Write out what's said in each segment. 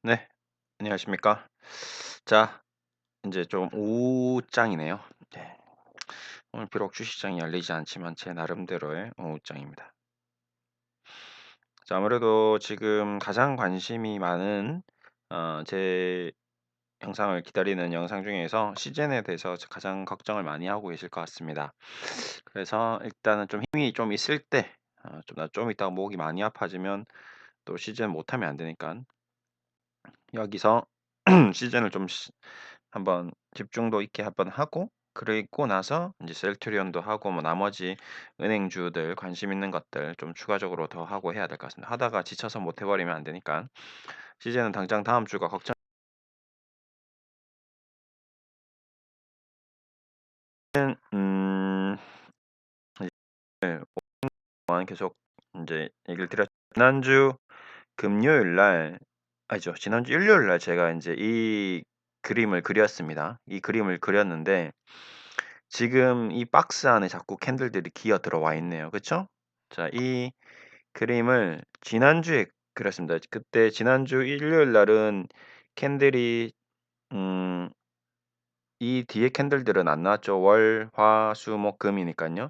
네. 안녕하십니까. 자, 인제 좀 오후장이네요. 네. 오늘 비록 주식장이 열리지 않지만 제 나름대로의 오후장입니다. 자, 아무래도 지금 가장 관심이 많은 제 영상을 기다리는 영상 중에서 시즌에 대해서 가장 걱정을 많이 하고 계실 것 같습니다. 그래서 일단은 좀 힘이 좀 있을 때 좀 있다가 목이 많이 아파지면 또 시즌 못하면 안 되니깐 여기서 시즌을 좀 한번 집중도 있게 한번 하고 그리고 나서 인제 셀트리온도 하고 뭐 나머지 은행주들 관심 있는 것들 좀 추가적으로 더 하고 해야 될 것 같습니다. 하다가 지쳐서 못 해 버리면 안 되니까 시즌은 당장 다음 주가 걱정 음 네 오랫동안 계속 인제 얘기를 드렸 지난주 금요일 날 아니죠. 지난주 일요일 날 제가 인제 이 그림을 그렸습니다. 이 그림을 그렸는데 지금 이 박스 안에 자꾸 캔들들이 기어 들어와 있네요. 그쵸? 자, 이 그림을 지난주에 그렸습니다. 그때 지난주 일요일 날은 캔들이 음 이 뒤에 캔들들은 안 나왔죠. 월, 화, 수, 목, 금이니깐요.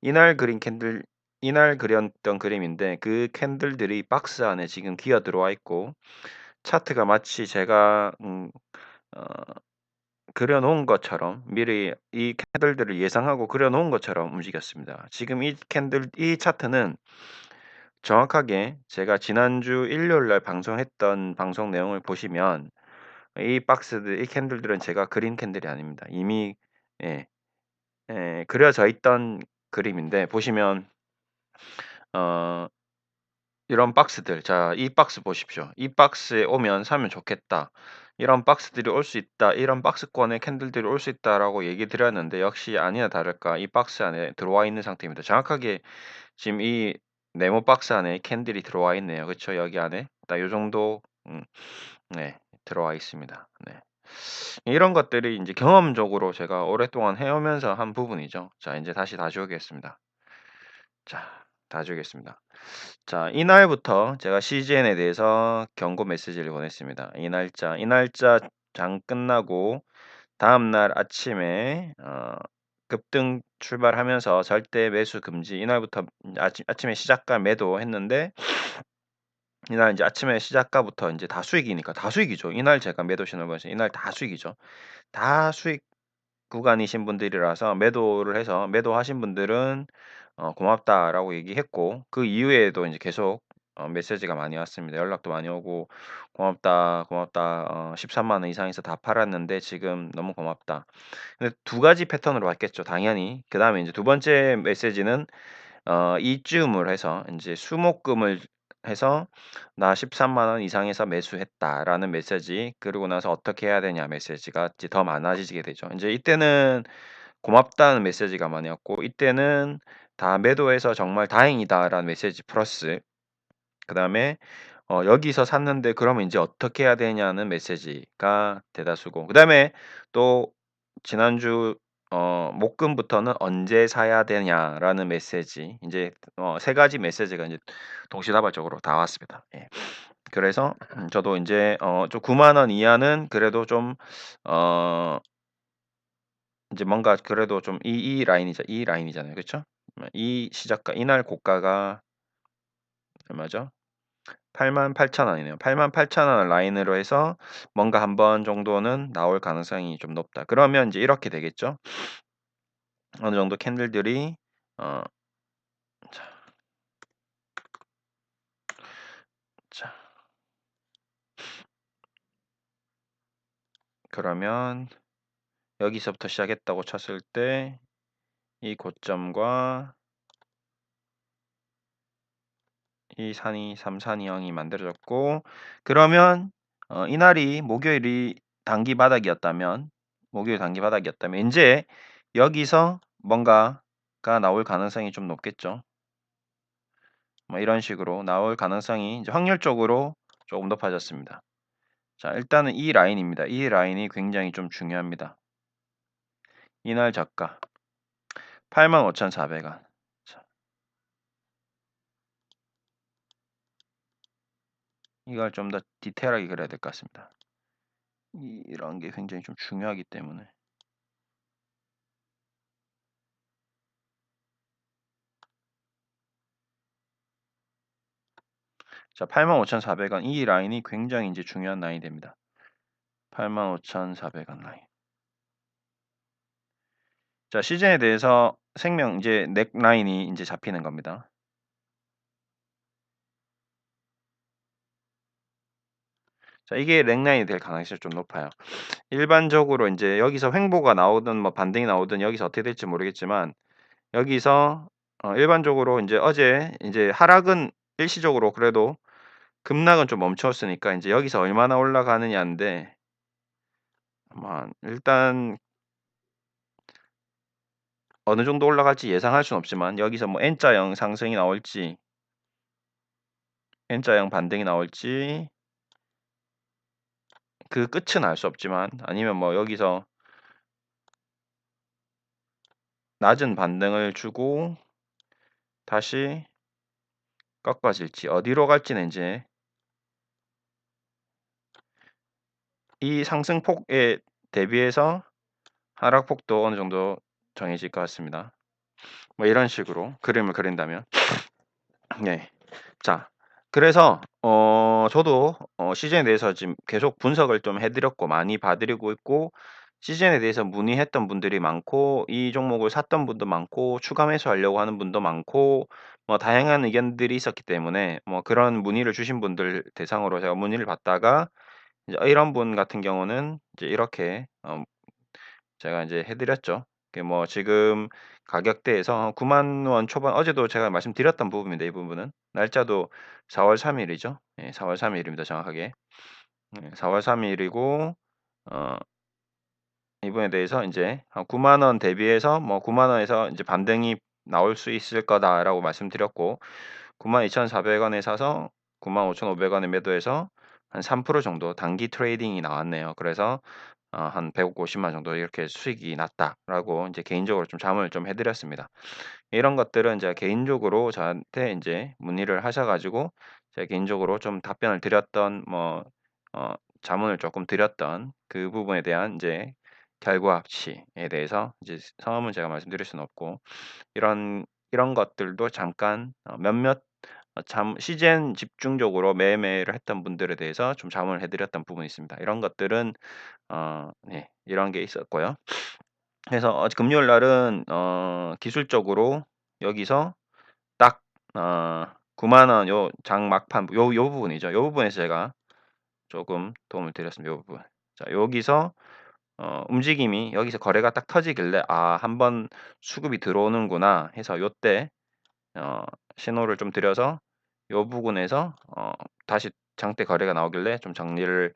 이날 그린 캔들 이날 그렸던 그림인데 그 캔들들이 박스 안에 지금 기어 들어와 있고 차트가 마치 제가 어 그려 놓은 것처럼 미리 이 캔들들을 예상하고 그려 놓은 것처럼 움직였습니다. 지금 이 차트는 정확하게 제가 지난주 일요일 날 방송했던 방송 내용을 보시면 이 캔들들은 제가 그린 캔들이 아닙니다. 이미 예 그려져 있던 그림인데 보시면 어 이런 박스들 자 이 박스 보십시오. '이 박스에 오면 사면 좋겠다. 이런 박스들이 올 수 있다. 이런 박스권에 캔들들이 올 수 있다.'라고 얘기 드렸는데 역시 아니나 다를까 이 박스 안에 들어와 있는 상태입니다. 정확하게 지금 이 네모 박스 안에 캔들이 들어와 있네요. 그쵸? 여기 안에 딱 요 정도 네 들어와 있습니다. 네. 이런 것들이 인제 경험적으로 제가 오랫동안 해 오면서 한 부분이죠. 자 인제 다시 다 지우겠습니다. 자 다 지우겠습니다. 자 이날부터 제가 CGN에 대해서 경고 메시지를 보냈습니다. 이 날짜 장 끝나고 다음날 아침에 급등 출발하면서 절대 매수 금지 이날부터 아침에 시작가 매도했는데 이날 인제 아침에 시작가부터 인제 다 수익이니까 다 수익이죠. 이날 제가 매도 신호를 보냈어요. 이날 다 수익이죠. 다 수익 구간이신 분들이라서 매도를 해서 매도하신 분들은 "고맙다."라고 얘기했고 그 이후에도 인제 계속 메시지가 많이 왔습니다. 연락도 많이 오고 "고맙다, 고맙다. 13만 원 이상에서 다 팔았는데 지금 너무 고맙다." 근데 두 가지 패턴으로 왔겠죠 당연히. 그다음에 인제 두 번째 메시지는 이쯤을 해서 인제 수목금을 해서 "나 13만 원 이상에서 매수했다."라는 메시지 그러고 나서 "어떻게 해야 되냐." 메시지가 이제 더 많아지게 되죠. 인제 이때는 고맙다는 메시지가 많이 왔고 이때는 "다 매도해서 정말 다행이다."라는 메시지 플러스 그다음에 "여기서 샀는데 그러면 인제 어떻게 해야 되냐."는 메시지가 대다수고 그다음에 또 지난주 목금부터는 "언제 사야 되냐."라는 메시지 인제 세 가지 메시지가 인제 동시다발적으로 다 왔습니다. 예. 그래서 저도 인제 좀 9만 원 이하는 그래도 좀 어 인제 뭔가 그래도 좀 이 라인이잖아요. 그쵸? 이 시작가 이날 고가가 얼마죠? 88,000 원이네요. 88,000 원 라인으로 해서 뭔가 한 번 정도는 나올 가능성이 좀 높다. 그러면 인제 이렇게 되겠죠. 어느 정도 캔들들이 어 자 자 그러면 여기서부터 시작했다고 쳤을 때 이 고점과 이 산이 삼산이형이 만들어졌고 그러면 이날이 목요일이 단기 바닥이었다면 목요일 단기 바닥이었다면 인제 여기서 뭔가가 나올 가능성이 좀 높겠죠. 뭐 이런 식으로 나올 가능성이 이제 확률적으로 조금 높아졌습니다. 자 일단은 이 라인입니다. 이 라인이 굉장히 좀 중요합니다. 이날 저가 85,400 원. 자 이걸 좀 더 디테일하게 그려야 될 것 같습니다. 이런 게 굉장히 좀 중요하기 때문에. 자, 85,400원 이 라인이 굉장히 이제 중요한 라인이 됩니다. 85,400원 라인. 자, 시즌에 대해서 생명 이제 넥 라인이 이제 잡히는 겁니다. 자, 이게 넥 라인이 될 가능성이 좀 높아요. 일반적으로 인제 여기서 횡보가 나오든 뭐 반등이 나오든 여기서 어떻게 될지 모르겠지만 여기서 일반적으로 인제 어제 인제 하락은 일시적으로 그래도 급락은 좀 멈췄으니까 인제 여기서 얼마나 올라가느냐인데 아마 일단 어느 정도 올라갈지 예상할 수는 없지만 여기서 뭐 N자형 상승이 나올지 N자형 반등이 나올지 그 끝은 알 수 없지만 아니면 뭐 여기서 낮은 반등을 주고 다시 꺾어질지 어디로 갈지는 인제 이 상승폭에 대비해서 하락폭도 어느 정도 정해질 것 같습니다. 뭐 이런 식으로 그림을 그린다면. 네. 자, 그래서 저도 시즌에 대해서 지금 계속 분석을 좀 해 드렸고 많이 봐 드리고 있고 시즌에 대해서 문의했던 분들이 많고 이 종목을 샀던 분도 많고 추가 매수하려고 하는 분도 많고 뭐 다양한 의견들이 있었기 때문에 뭐 그런 문의를 주신 분들 대상으로 제가 문의를 받다가 이제 이런 분 같은 경우는 이제 이렇게 제가 인제 해 드렸죠. 그게 뭐 지금 가격대에서 90,000원 초반 어제도 제가 말씀드렸던 부분인데 이 부분은. 날짜도 4월 3 일이죠. 예 4월 3 일입니다 정확하게. 예 4월 3 일이고 어 이 부분에 대해서 인제 한 90,000원 대비해서 뭐 90,000원에서 인제 반등이 나올 수 있을 거다라고 말씀드렸고 92,400원에 사서 95,500원에 매도해서 한 3% 정도 단기 트레이딩이 나왔네요. 그래서 한 150만 정도 이렇게 수익이 났다라고 인제 개인적으로 좀 잠을 좀 해 드렸습니다. 이런 것들은 제가 개인적으로 저한테 인제 문의를 하셔 가지고 제가 개인적으로 좀 답변을 드렸던 뭐 어 자문을 쪼끔 드렸던 그 부분에 대한 인제 결과 합치에 대해서 이제 성함은 제가 말씀드릴 수는 없고 이런 것들도 잠깐 몇몇 시즌 집중적으로 매매를 했던 분들에 대해서 좀 잠을 해 드렸던 부분이 있습니다. 이런 것들은 네 이런 게 있었고요. 그래서 금요일 날은 기술적으로 여기서 딱 9만 원 요 장 막판 요 부분이죠. 요 부분에서 제가 조금 도움을 드렸습니다. 요 부분. 자 여기서 움직임이 여기서 거래가 딱 터지길래 '아 한번 수급이 들어오는구나.' 해서 요때 어 신호를 좀 드려서 요 부분에서 다시 장대 거래가 나오길래 좀 정리를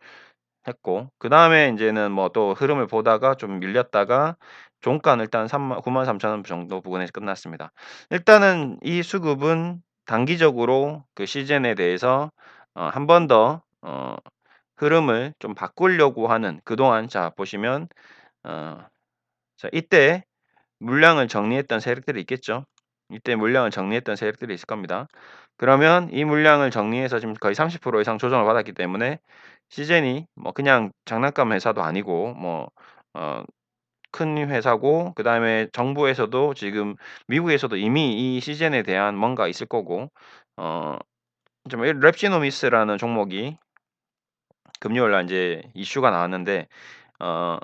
했고 그다음에 인제는 뭐 또 흐름을 보다가 좀 밀렸다가 종가는 일단 93,000원 정도 부근에서 끝났습니다. 일단은 이 수급은 단기적으로 그 시즌에 대해서 한 번 더 흐름을 좀 바꾸려고 하는 그동안 자 보시면 어 자 이때 물량을 정리했던 세력들이 있겠죠. 이때 물량을 정리했던 세력들이 있을 겁니다. 그러면 이 물량을 정리해서 지금 거의 30% 이상 조정을 받았기 때문에 시젠이 뭐 그냥 장난감 회사도 아니고 뭐 어 큰 회사고 그다음에 정부에서도 지금 미국에서도 이미 이 시젠에 대한 뭔가 있을 거고 어 좀 랩지노미스라는 종목이 금요일 날 인제 이슈가 나왔는데 어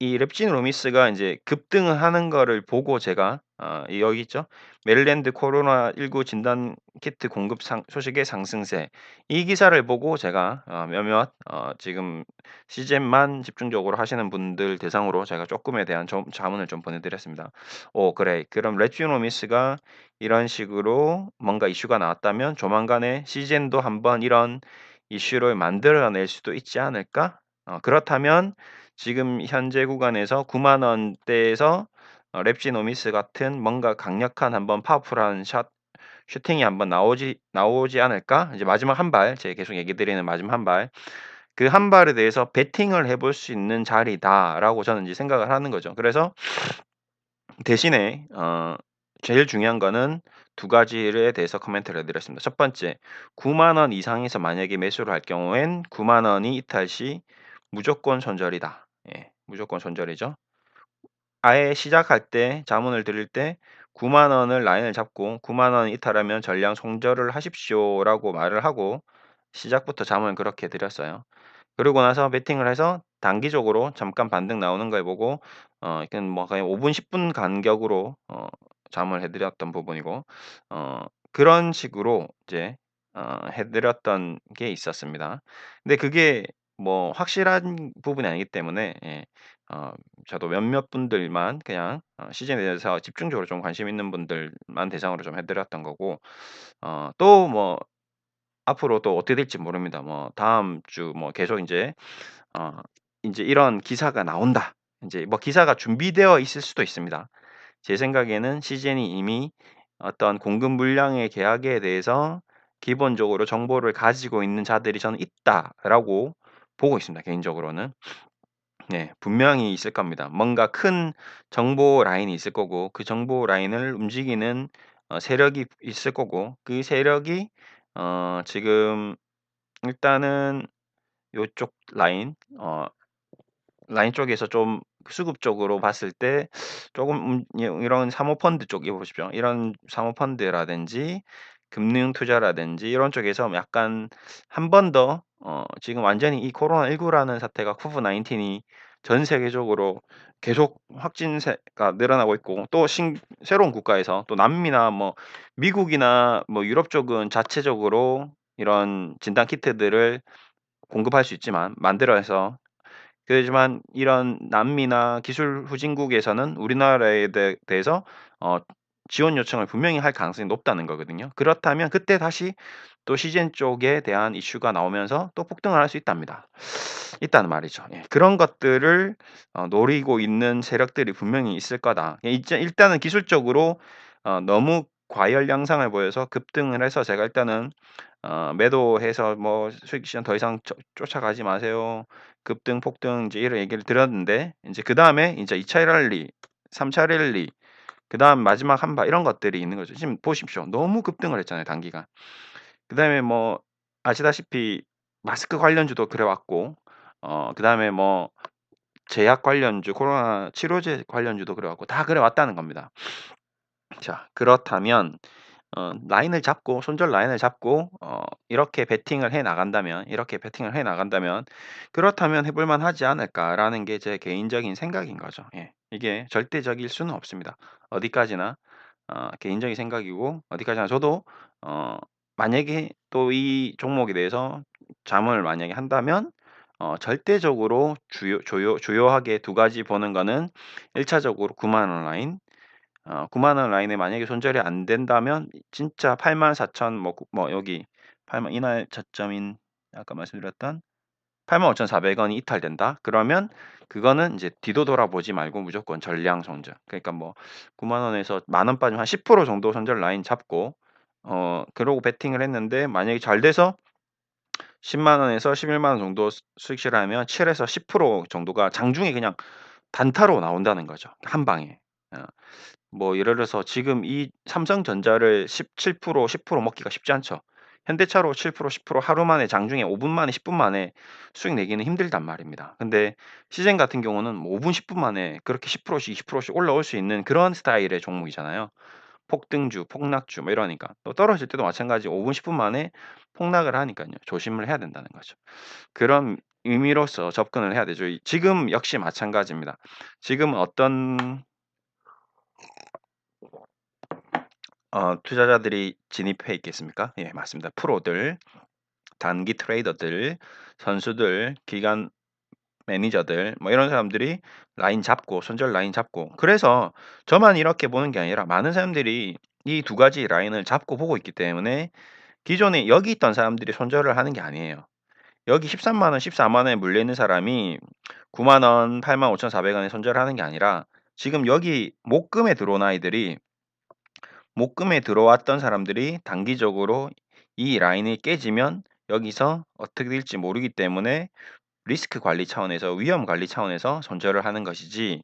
이 랩진로미스가 인제 급등을 하는 거를 보고 제가 이 여기 있죠. 메릴랜드 코로나19 진단 키트 공급 소식의 상승세. 이 기사를 보고 제가 몇몇 지금 시즌만 집중적으로 하시는 분들 대상으로 제가 쪼끔에 대한 좀 자문을 좀 보내 드렸습니다. "오 그래. 그럼 랩지노미스가 이런 식으로 뭔가 이슈가 나왔다면 조만간에 시즌도 한번 이런 이슈를 만들어 낼 수도 있지 않을까? 그렇다면 지금 현재 구간에서 9만 원대에서 랩지노미스 같은 뭔가 강력한 한번 파워풀한 슈팅이 한번 나오지 않을까?" 이제 마지막 한 발 제가 계속 얘기 드리는 마지막 한 발. 그 한 발에 대해서 '베팅을 해볼 수 있는 자리다.'라고 저는 이제 생각을 하는 거죠. 그래서 대신에 제일 중요한 거는 두 가지에 대해서 코멘트를 해 드렸습니다. 첫 번째, 9만 원 이상에서 만약에 매수를 할 경우엔 9만 원이 이탈 시 무조건 손절이다. 예. 무조건 손절이죠. 아예 시작할 때 자문을 드릴 때 "9만 원을 라인을 잡고 9만 원 이탈하면 전량 손절을 하십시오."라고 말을 하고 시작부터 자문을 그렇게 드렸어요. 그러고 나서 베팅을 해서 단기적으로 잠깐 반등 나오는 걸 보고 이건 뭐 거의 5분 10분 간격으로 잠을 해 드렸던 부분이고 그런 식으로 이제 해 드렸던 게 있었습니다. 근데 그게 뭐 확실한 부분이 아니기 때문에 어 저도 몇몇 분들만 그냥 시즌에 대해서 집중적으로 좀 관심 있는 분들만 대상으로 좀 해 드렸던 거고 또 뭐 앞으로 또 어떻게 될지 모릅니다. 뭐 다음 주 뭐 계속 인제 어 인제 이런 기사가 나온다. 인제 뭐 기사가 준비되어 있을 수도 있습니다. 제 생각에는 시즌이 이미 어떤 공급 물량의 계약에 대해서 기본적으로 정보를 가지고 있는 자들이 저는 있다라고 보고 있습니다, 개인적으로는. 네. 분명히 있을 겁니다. 뭔가 큰 정보 라인이 있을 거고 그 정보 라인을 움직이는 세력이 있을 거고 그 세력이 지금 일단은 요쪽 라인 쪽에서 좀 수급적으로 봤을 때 쪼금 이런 사모펀드 쪽에 보십시오. 이런 사모펀드라든지 금융 투자라든지 이런 쪽에서 약간 한 번 더 지금 완전히 이 코로나19라는 사태가 코브19 이 전 세계적으로 계속 확진세가 늘어나고 있고 또 새로운 국가에서 또 남미나 뭐 미국이나 뭐 유럽 쪽은 자체적으로 이런 진단 키트들을 공급할 수 있지만 만들어서 그렇지만 이런 남미나 기술 후진국에서는 우리나라에 대해서 어 지원 요청을 분명히 할 가능성이 높다는 거거든요. 그렇다면 그때 다시 또 시젠 쪽에 대한 이슈가 나오면서 또 폭등을 할 수 있다는 말이죠. 예. 그런 것들을 노리고 있는 세력들이 분명히 있을 거다. 예 일단은 기술적으로 너무 과열 양상을 보여서 급등을 해서 제가 일단은 매도해서 뭐 "수익 시장 더 이상 쫓아가지 마세요. 급등, 폭등." 이제 이런 얘기를 드렸는데 인제 그다음에 인제 2차 랠리, 3차 랠리 그다음 마지막 한 발 이런 것들이 있는 거죠. 지금 보십시오. 너무 급등을 했잖아요, 단기간. 그다음에 뭐 아시다시피 마스크 관련주도 그래 왔고 그다음에 뭐 제약 관련주, 코로나 치료제 관련주도 그래 왔고 다 그래 왔다는 겁니다. 자 그렇다면 라인을 잡고 손절 라인을 잡고 이렇게 베팅을 해 나간다면 그렇다면 '해 볼 만하지 않을까.'라는 게 제 개인적인 생각인 거죠. 예. 이게 절대적일 수는 없습니다. 어디까지나 개인적인 생각이고 어디까지나 저도 어 만약에 또 이 종목에 대해서 잠을 만약에 한다면 절대적으로 주요하게 두 가지 보는 거는 1 차적으로 9만 원 라인 9만 원 라인에 만약에 손절이 안 된다면 진짜 84,000 뭐 여기 8만 이날 저점인 아까 말씀드렸던 85,400 원이 이탈된다. 그러면 그거는 인제 뒤도 돌아보지 말고 무조건 전량 손절. 그러니까 뭐 9만 원에서 만 원 빠지면 한 10% 정도 손절 라인 잡고 그러고 베팅을 했는데 만약에 잘 돼서 1 0만 원에서 11만 원 정도 수익 실하면 7에서 10% 정도가 장중에 그냥 단타로 나온다는 거죠, 한 방에. 어. 뭐 예를 들어서 지금 이 삼성전자를 17% 10% 먹기가 쉽지 않죠. 현대차로 7% 10% 하루 만에 장중에 5분 만에 10분 만에 수익 내기는 힘들단 말입니다. 근데 시젠 같은 경우는 뭐 5분 10분 만에 그렇게 10%씩 20%씩 올라올 수 있는 그런 스타일의 종목이잖아요. 폭등주, 폭락주 뭐 이러니까. 또 떨어질 때도 마찬가지 5분 10분 만에 폭락을 하니깐요. 조심을 해야 된다는 거죠. 그런 의미로서 접근을 해야 되죠. 지금 역시 마찬가지입니다. 지금은 어떤 투자자들이 진입해 있겠습니까? 예 맞습니다. 프로들, 단기 트레이더들, 선수들, 기관 매니저들 뭐 이런 사람들이 라인 잡고 손절 라인 잡고 그래서 저만 이렇게 보는 게 아니라 많은 사람들이 이 두 가지 라인을 잡고 보고 있기 때문에 기존에 여기 있던 사람들이 손절을 하는 게 아니에요. 여기 13만 원, 14만 원에 물려 있는 사람이 9만 원, 85,400 원에 손절하는 게 아니라 지금 여기 목금에 들어왔던 사람들이 단기적으로 이 라인이 깨지면 여기서 어떻게 될지 모르기 때문에 리스크 관리 차원에서 위험 관리 차원에서 손절을 하는 것이지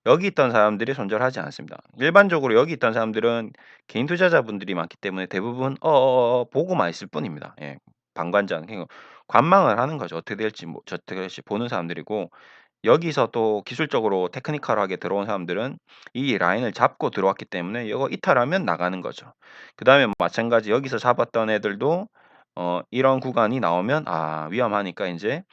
여기 있던 사람들이 손절하지 않습니다. 일반적으로 여기 있던 사람들은 개인 투자자분들이 많기 때문에 대부분 보고만 있을 뿐입니다. 예. 방관자는 그러니까 관망을 하는 거죠. 어떻게 될지 뭐 어떻게 될지 보는 사람들이고, 여기서 또 기술적으로 테크니컬하게 들어온 사람들은 이 라인을 잡고 들어왔기 때문에 이거 이탈하면 나가는 거죠. 그다음에 마찬가지 여기서 잡았던 애들도 이런 구간이 나오면 위험하니까 인제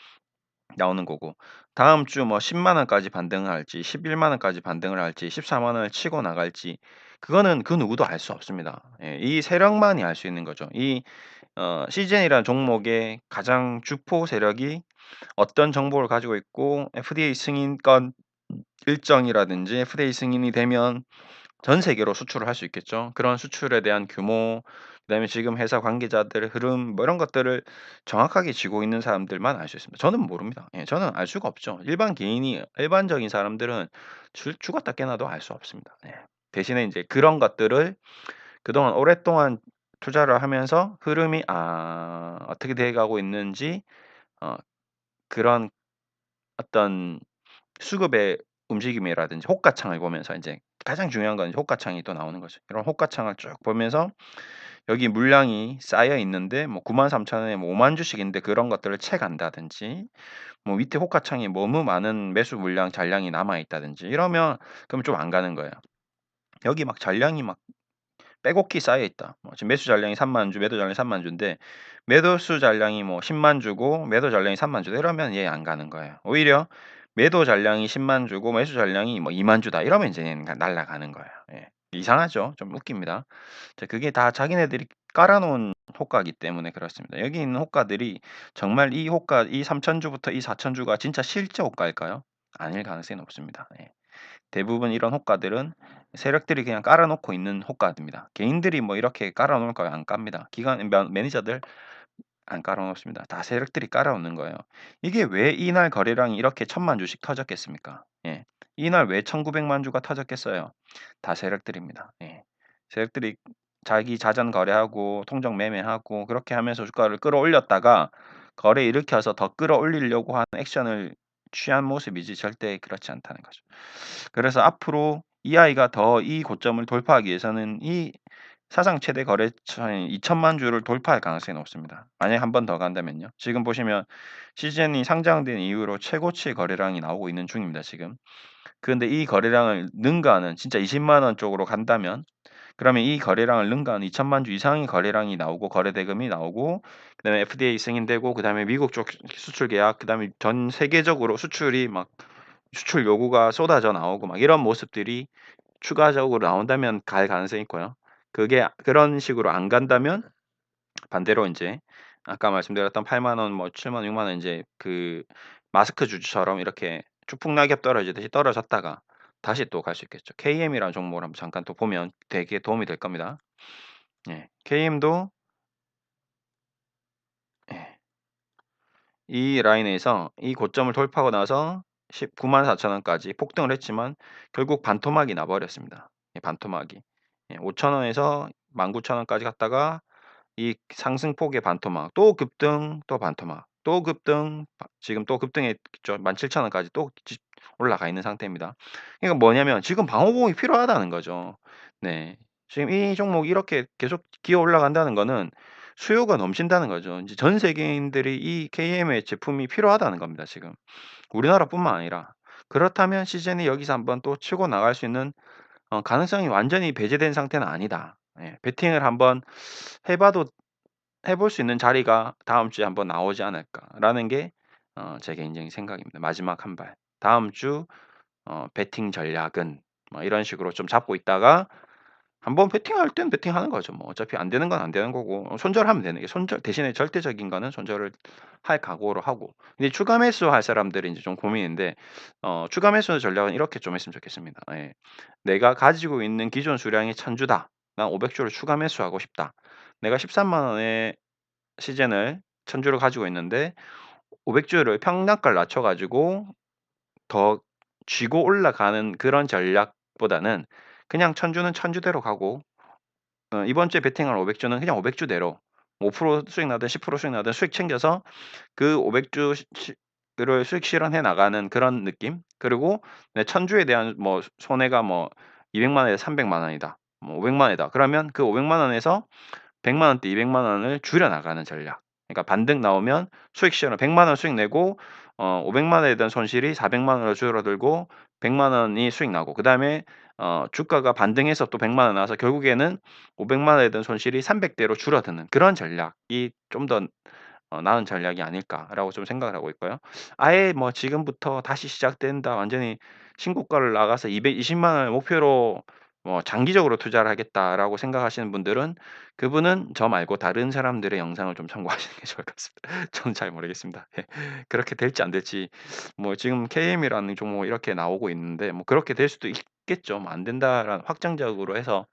나오는 거고, 다음 주 뭐 10만 원까지 반등을 할지 11만 원까지 반등을 할지 14만 원을 치고 나갈지, 그거는 그 누구도 알 수 없습니다. 예. 이 세력만이 알 수 있는 거죠. 이 시즌이라는 종목의 가장 주포 세력이 어떤 정보를 가지고 있고 FDA 승인권 일정이라든지 FDA 승인이 되면 전 세계로 수출을 할 수 있겠죠. 그런 수출에 대한 규모, 그다음에 지금 회사 관계자들의 흐름 뭐 이런 것들을 정확하게 쥐고 있는 사람들만 알 수 있습니다. 저는 모릅니다. 예, 저는 알 수가 없죠. 일반 개인이 일반적인 사람들은 죽었다 깨나도 알 수 없습니다. 예. 대신에 인제 그런 것들을 그동안 오랫동안 투자를 하면서 흐름이 어떻게 돼 가고 있는지, 어 그런 어떤 수급의 움직임이라든지 호가창을 보면서 인제 가장 중요한 건 이제 호가창이 또 나오는 거죠. 이런 호가창을 쭉 보면서 여기 물량이 쌓여 있는데 뭐 93,000 원에 뭐 50,000 주씩 있는데 그런 것들을 채 간다든지, 뭐 밑에 호가창에 너무 많은 매수 물량 잔량이 남아 있다든지 이러면 그럼 좀 안 가는 거예요. 여기 막 잔량이 막 빼곡히 쌓여 있다. 뭐 지금 매수 잔량이 30,000 주, 매도 잔량이 30,000 주인데 매도수 잔량이 뭐 100,000 주고 매도 잔량이 30,000 주다 이러면 얘 안 가는 거예요. 오히려 매도 잔량이 100,000 주고 매수 잔량이 뭐 20,000 주다 이러면 이제 얘는 날아가는 거예요. 예. 이상하죠. 좀 웃깁니다. 그게 다 자기네들이 깔아 놓은 호가이기 때문에 그렇습니다. 여기 있는 호가들이 정말 이 호가 이 3,000 주부터 이 4,000 주가 진짜 실제 호가일까요? 아닐 가능성이 높습니다. 예. 대부분 이런 호가들은 세력들이 그냥 깔아 놓고 있는 호가입니다. 개인들이 뭐 이렇게 깔아 놓을 거예요? 안 깝니다. 기관 매니저들 안 깔아 놓습니다. 다 세력들이 깔아 놓는 거예요. 이게 왜 이날 거래량이 이렇게 1,000,000 주씩 터졌겠습니까? 예. 이날 왜 1,900만 주가 터졌겠어요? 다 세력들입니다. 예. 세력들이 자기 자전 거래하고 통정 매매하고 그렇게 하면서 주가를 끌어올렸다가 거래 일으켜서 더 끌어올리려고 하는 액션을 취한 모습이지 절대 그렇지 않다는 거죠. 그래서 앞으로 이 아이가 더 이 고점을 돌파하기 위해서는 이 사상 최대 거래처인 2,000,000 주를 돌파할 가능성이 높습니다. 만약에 한 번 더 간다면요. 지금 보시면 시즌이 상장된 이후로 최고치의 거래량이 나오고 있는 중입니다, 지금. 그런데 이 거래량을 능가하는 진짜 200,000원 쪽으로 간다면, 그러면 이 거래량을 능가하는 2,000,000 주 이상의 거래량이 나오고 거래 대금이 나오고, 그다음에 FDA 승인되고, 그다음에 미국 쪽 수출 계약, 그다음에 전 세계적으로 수출이 막 수출 요구가 쏟아져 나오고 막 이런 모습들이 추가적으로 나온다면 갈 가능성이 있고요. 그게 그런 식으로 안 간다면 반대로 인제 아까 말씀드렸던 80,000원 뭐 70,000원 60,000원 인제 그 마스크 주주처럼 이렇게 추풍낙엽 떨어지듯이 떨어졌다가 다시 또 갈 수 있겠죠. KM이라는 종목을 한번 잠깐 또 보면 되게 도움이 될 겁니다. 예. KM도 예. 이 라인에서 이 고점을 돌파하고 나서 194,000 원까지 폭등을 했지만 결국 반토막이 나 버렸습니다. 예, 반토막이. 예, 5,000 원에서 19,000 원까지 갔다가 이 상승폭의 반토막, 또 급등, 또 반토막, 또 급등, 지금 또 급등했죠. 17,000 원까지 또 올라가 있는 상태입니다. 그러니까 뭐냐면 지금 방호복이 필요하다는 거죠. 네. 지금 이 종목이 이렇게 계속 기어 올라간다는 거는 수요가 넘친다는 거죠. 이제 전 세계인들이 이 KM의 제품이 필요하다는 겁니다, 지금. 우리나라뿐만 아니라. 그렇다면 시즌이 여기서 한번 또 치고 나갈 수 있는 가능성이 완전히 배제된 상태는 아니다. 예. 베팅을 한번 해 봐도 해볼 수 있는 자리가 다음 주에 한번 나오지 않을까라는 게 제 개인적인 생각입니다. 마지막 한 발. 다음 주 배팅 전략은 뭐 이런 식으로 좀 잡고 있다가 한번 배팅할 땐 배팅하는 거죠. 뭐 어차피 안 되는 건 안 되는 거고 손절하면 되는 게, 손절 대신에 절대적인 거는 손절을 할 각오로 하고. 근데 추가 매수할 사람들이 인제 좀 고민인데, 추가 매수 전략은 이렇게 좀 했으면 좋겠습니다. 예. '내가 가지고 있는 기존 수량이 1,000 주다. 난 500 주를 추가 매수하고 싶다. 내가 13만 원에 시즌을 1,000 주를 가지고 있는데 500 주를 평단가를 낮춰 가지고 더 쥐고 올라가는 그런 전략보다는 그냥 1,000 주는 1,000 주대로 가고, 이번 주에 베팅할 500 주는 그냥 500 주대로 5% 수익 나든 10% 수익 나든 수익 챙겨서 그 500주 수익을 수익 실현해 나가는 그런 느낌? 그리고 내 천주에 대한 뭐 손해가 뭐 200만 원에서 300만 원이다. 뭐 500만 원이다. 그러면 그 500만 원에서 100만 원대 200만 원을 줄여 나가는 전략. 그러니까 반등 나오면 수익 실현 100만 원 수익 내고 500만 원에 대한 손실이 400만 원으로 줄어들고 100만 원이 수익 나고 그다음에 주가가 반등해서 또 100만 원 나와서 결국에는 500만 원에 대한 손실이 300 대로 줄어드는 그런 전략이 좀 더 나은 전략이 아닐까라고 좀 생각을 하고 있고요. 아예 뭐 '지금부터 다시 시작된다. 완전히 신고가를 나가서 220만 원을 목표로 뭐 장기적으로 투자를 하겠다.'라고 생각하시는 분들은 그분은 저 말고 다른 사람들의 영상을 좀 참고하시는 게 좋을 것 같습니다. 저는 잘 모르겠습니다. 예. 그렇게 될지 안 될지 뭐 지금 KM이라는 종목 이렇게 나오고 있는데 뭐 그렇게 될 수도 있겠죠. 뭐 안 된다라는 확정적으로 해서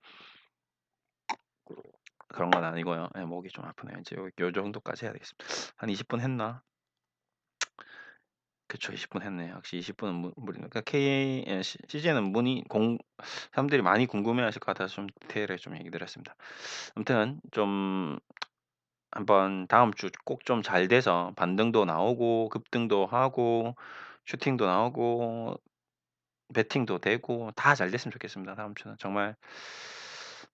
그런 건 아니고요. 예 목이 좀 아프네요. 이제 요 정도까지 해야 되겠습니다. 한 20분 했나? 그쵸. 20분 했네요. 역시 20 분은 무 무리니까 K 예 시 CJ는 문의 공 사람들이 많이 궁금해하실 것 같아서 좀 디테일하게 좀 얘기 드렸습니다. 아무튼 좀 한번 다음 주 꼭 좀 잘 돼서 반등도 나오고 급등도 하고 슈팅도 나오고 배팅도 되고 다 잘 됐으면 좋겠습니다. 다음 주는 정말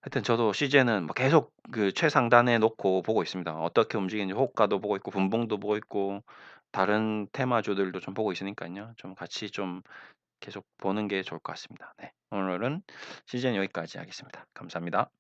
하여튼 저도 CJ는 뭐 계속 그 최상단에 놓고 보고 있습니다. 어떻게 움직이는지 호가도 보고 있고 분봉도 보고 있고 다른 테마주들도 좀 보고 있으니깐요. 좀 같이 좀 계속 보는 게 좋을 것 같습니다. 네. 오늘은 CJ는 여기까지 하겠습니다. 감사합니다.